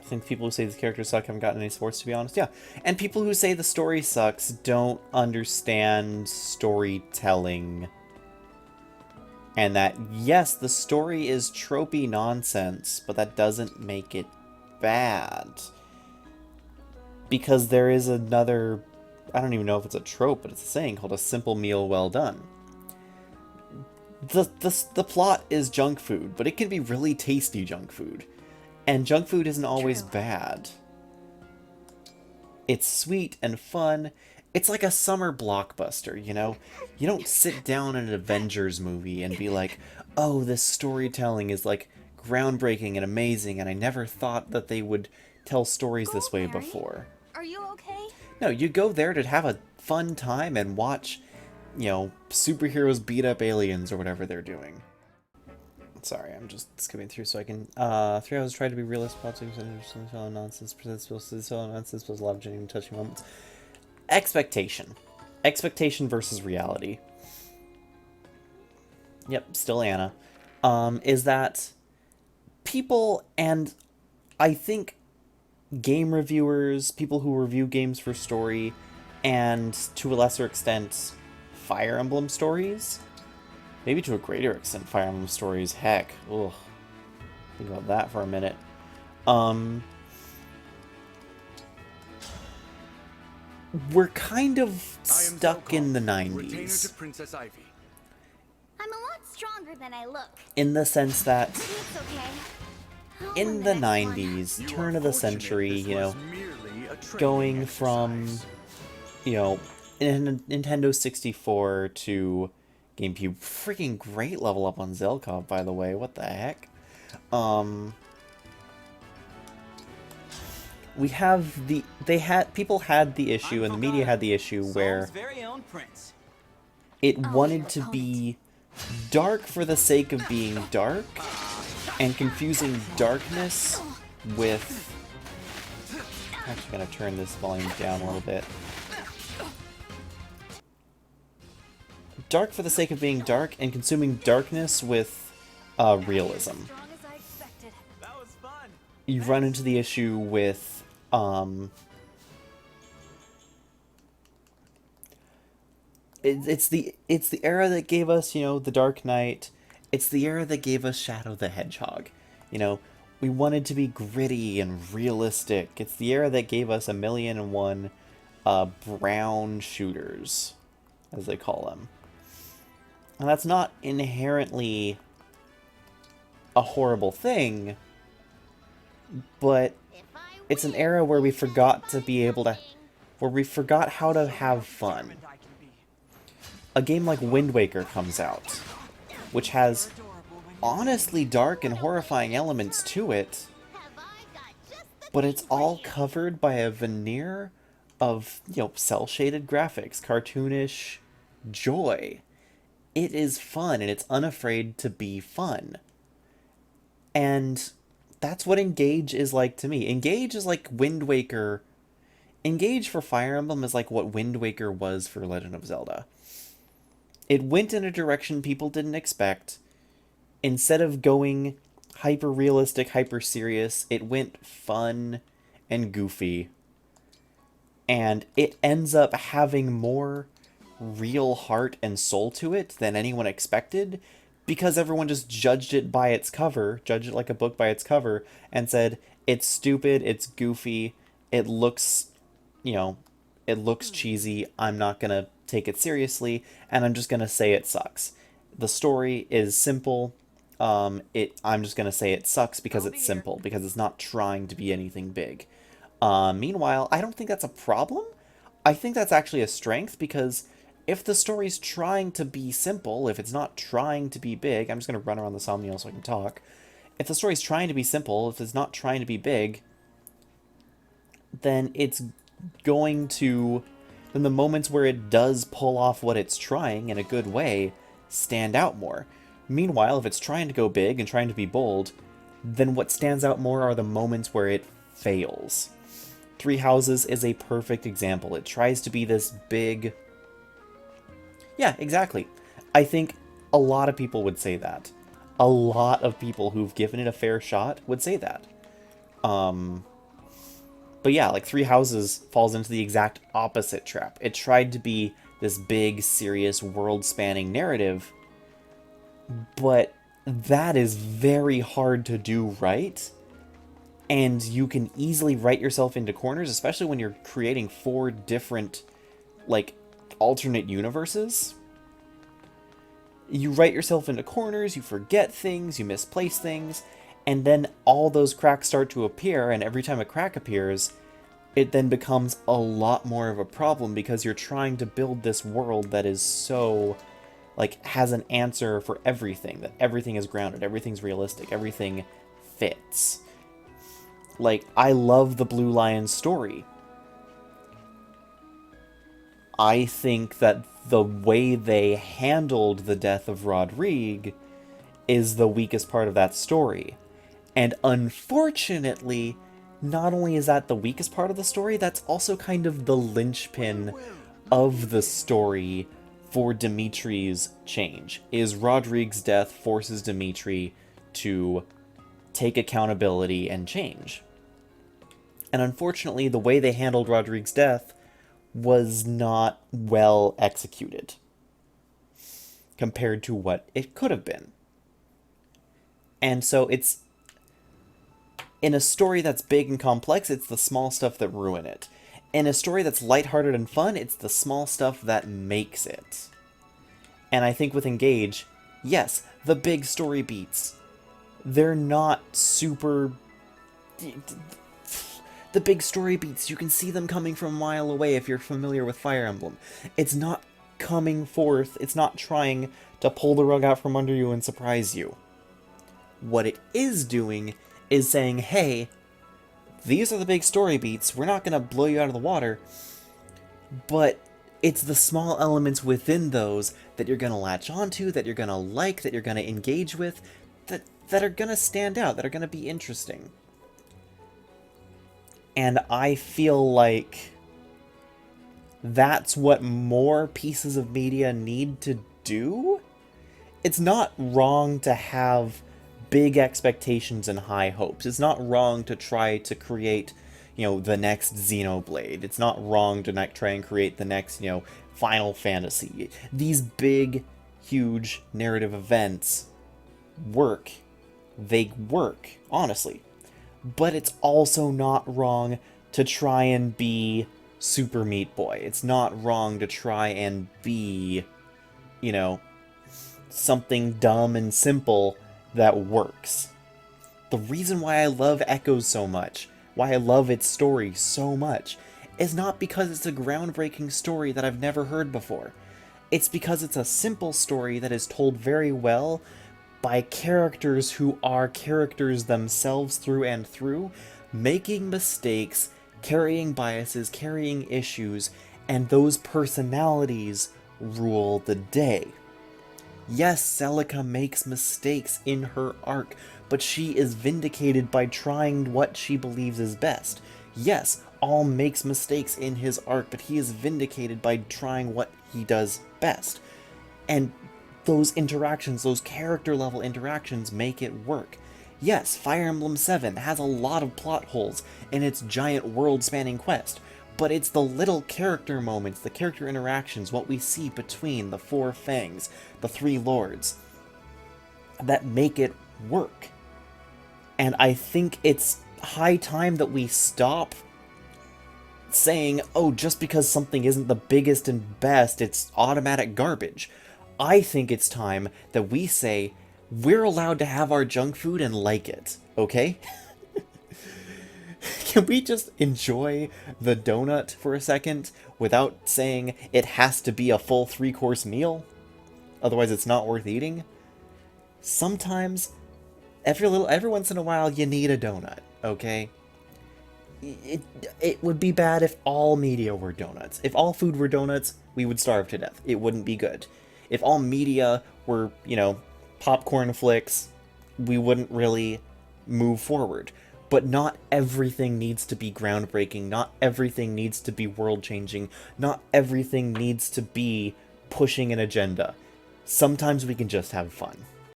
think people who say the characters suck haven't gotten any sports, to be honest. Yeah. And people who say the story sucks don't understand storytelling. And that, yes, the story is tropey nonsense, but that doesn't make it bad. Because there is another, I don't even know if it's a trope, but it's a saying called a simple meal well done. The plot is junk food, but it can be really tasty junk food. And junk food isn't always bad. It's sweet and fun. It's like a summer blockbuster, you know? You don't sit down in an Avengers movie and be like, oh, this storytelling is like groundbreaking and amazing, and I never thought that they would tell stories this way before. Are you okay? No, you go there to have a fun time and watch, you know, superheroes beat up aliens or whatever they're doing. Sorry, I'm just skipping through so I can. 3 hours try to be realistic, politics, and nonsense, nonsense, plus a lot of genuine touching moments. Expectation. Expectation versus reality. Yep, still Anna. Is that people, and I think game reviewers, people who review games for story, and to a lesser extent, Fire Emblem stories, maybe to a greater extent Fire Emblem stories, heck, ugh, think about that for a minute. We're kind of stuck in the 90s. I'm a lot stronger than I look. In the sense that It's okay. I'll in win the next one. 90s, turn of the century, you know, going from, you know, Nintendo 64 to GameCube. Freaking great level up on Zelkov, by the way. What the heck? We have the people had the issue, and the media had the issue where it wanted to be dark for the sake of being dark, and confusing darkness with... I'm actually gonna turn this volume down a little bit. Dark for the sake of being dark, and consuming darkness with realism. You run into the issue with it's the era that gave us, you know, the Dark Knight. It's the era that gave us Shadow the Hedgehog. You know, we wanted to be gritty and realistic. It's the era that gave us 1,000,001 brown shooters, as they call them. And that's not inherently a horrible thing, but it's an era where we forgot to be able to... where we forgot how to have fun. A game like Wind Waker comes out, which has honestly dark and horrifying elements to it, but it's all covered by a veneer of, you know, cel-shaded graphics, cartoonish joy. It is fun, and it's unafraid to be fun. And that's what Engage is like to me. Engage is like Wind Waker. Engage for Fire Emblem is like what Wind Waker was for Legend of Zelda. It went in a direction people didn't expect. Instead of going hyper-realistic, hyper-serious, it went fun and goofy. And it ends up having more real heart and soul to it than anyone expected, because everyone just judged it by its cover, judged it like a book by its cover, and said, it's stupid, it's goofy, it looks, you know, it looks cheesy, I'm not gonna take it seriously, and I'm just gonna say it sucks. The story is simple, I'm just gonna say it sucks because it's simple, because it's not trying to be anything big. Meanwhile, I don't think that's a problem. I think that's actually a strength, because if the story's trying to be simple, if it's not trying to be big... I'm just going to run around the Somniel so I can talk. If the story's trying to be simple, if it's not trying to be big, then it's going to... then the moments where it does pull off what it's trying in a good way stand out more. Meanwhile, if it's trying to go big and trying to be bold, then what stands out more are the moments where it fails. Three Houses is a perfect example. It tries to be this big... Yeah, exactly. I think a lot of people would say that. A lot of people who've given it a fair shot would say that. But yeah, like Three Houses falls into the exact opposite trap. It tried to be this big, serious, world-spanning narrative, but that is very hard to do right. And you can easily write yourself into corners, especially when you're creating four different, like, alternate universes. You write yourself into corners, you forget things, you misplace things, and then all those cracks start to appear, and every time a crack appears, it then becomes a lot more of a problem because you're trying to build this world that is so, like, has an answer for everything, that everything is grounded, everything's realistic, everything fits. Like, I love the Blue Lion story. I think that the way they handled the death of Rodrigue is the weakest part of that story. And unfortunately, not only is that the weakest part of the story, that's also kind of the linchpin of the story for Dimitri's change. Is Rodrigue's death forces Dimitri to take accountability and change. And unfortunately, the way they handled Rodrigue's death was not well executed compared to what it could have been. And so it's, in a story that's big and complex, it's the small stuff that ruin it. In a story that's lighthearted and fun, it's the small stuff that makes it. And I think with Engage, yes, the big story beats, they're not super... The big story beats, you can see them coming from a mile away if you're familiar with Fire Emblem. It's not coming forth, it's not trying to pull the rug out from under you and surprise you. What it is doing is saying, hey, these are the big story beats, we're not going to blow you out of the water, but it's the small elements within those that you're going to latch onto, that you're going to like, that you're going to engage with, that are going to stand out, that are going to be interesting. And I feel like that's what more pieces of media need to do. It's not wrong to have big expectations and high hopes. It's not wrong to try to create, the next Xenoblade. It's not wrong to try and create the next, Final Fantasy. These big, huge narrative events work. They work, honestly. But it's also not wrong to try and be Super Meat Boy. It's not wrong to try and be, something dumb and simple that works. The reason why I love Echoes so much, why I love its story so much, is not because it's a groundbreaking story that I've never heard before. It's because it's a simple story that is told very well by characters who are characters themselves through and through, making mistakes, carrying biases, carrying issues, and those personalities rule the day. Yes, Celica makes mistakes in her arc, but she is vindicated by trying what she believes is best. Yes, All makes mistakes in his arc, but he is vindicated by trying what he does best. And those interactions, those character level interactions, make it work. Yes, Fire Emblem 7 has a lot of plot holes in its giant world-spanning quest, but it's the little character moments, the character interactions, what we see between the four fangs, the three lords, that make it work. And I think it's high time that we stop saying, oh, just because something isn't the biggest and best, it's automatic garbage. I think it's time that we say, we're allowed to have our junk food and like it, okay? Can we just enjoy the donut for a second without saying it has to be a full 3-course meal? Otherwise it's not worth eating? Sometimes, every once in a while, you need a donut, okay? It would be bad if all media were donuts. If all food were donuts, we would starve to death. It wouldn't be good. If all media were, popcorn flicks, we wouldn't really move forward. But not everything needs to be groundbreaking. Not everything needs to be world-changing. Not everything needs to be pushing an agenda. Sometimes we can just have fun.